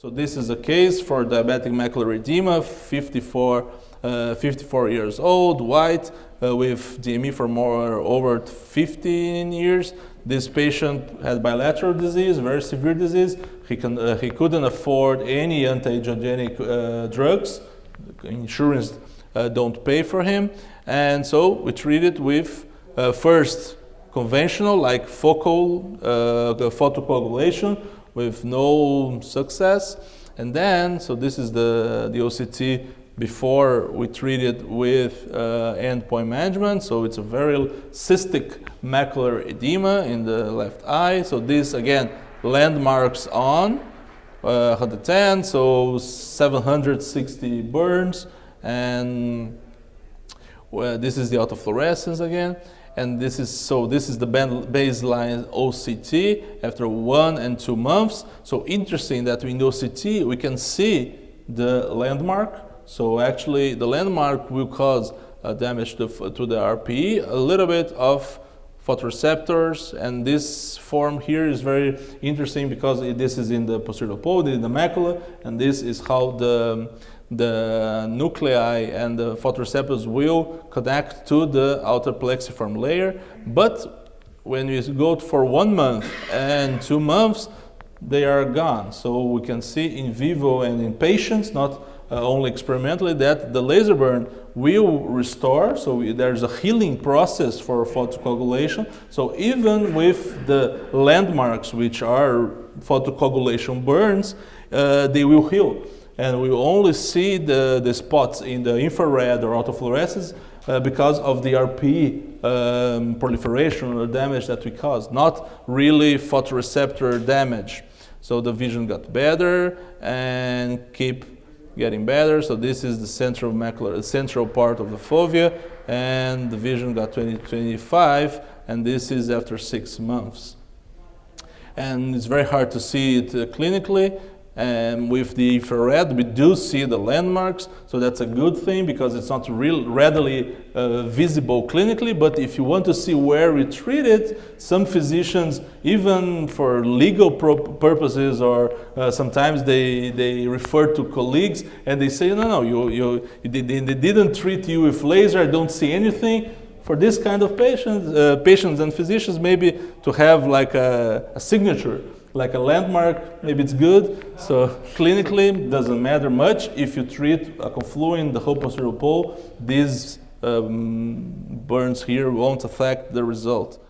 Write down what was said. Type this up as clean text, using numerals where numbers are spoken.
So this is a case for diabetic macular edema, 54 years old, white, with DME for over 15 years. This patient had bilateral disease, very severe disease. He couldn't afford any anti-angiogenic drugs. Insurance don't pay for him. And so we treated with first conventional, like focal photocoagulation, with no success. And then, so this is the OCT before we treated with endpoint management. So it's a very cystic macular edema in the left eye. So this, again, landmarks on 110, so 760 burns. And well, this is the autofluorescence again. And this is the baseline OCT after 1 and 2 months. So interesting that in the OCT we can see the landmark. So actually the landmark will cause damage to the RPE, a little bit of photoreceptors, and this form here is very interesting because this is in the posterior pole, in the macula, and this is how the nuclei and the photoreceptors will connect to the outer plexiform layer. But when you go for 1 month and 2 months, they are gone. So we can see in vivo and in patients, not only experimentally, that the laser burn will restore. So there's a healing process for photocoagulation. So even with the landmarks, which are photocoagulation burns, they will heal. And we only see the spots in the infrared or autofluorescence because of the RPE proliferation or damage that we caused, not really photoreceptor damage. So the vision got better and keep getting better. So this is the central macular, central part of the fovea, and the vision got 20/25, and this is after 6 months. And it's very hard to see it clinically. And with the infrared, we do see the landmarks, so that's a good thing because it's not readily visible clinically. But if you want to see where we treat it, some physicians, even for legal purposes, or sometimes they refer to colleagues and they say, no, they didn't treat you with laser, I don't see anything. For this kind of patients and physicians, maybe to have like a signature, like a landmark, maybe it's good. So clinically, it doesn't matter much. If you treat a confluent, the whole posterior pole, these burns here won't affect the result.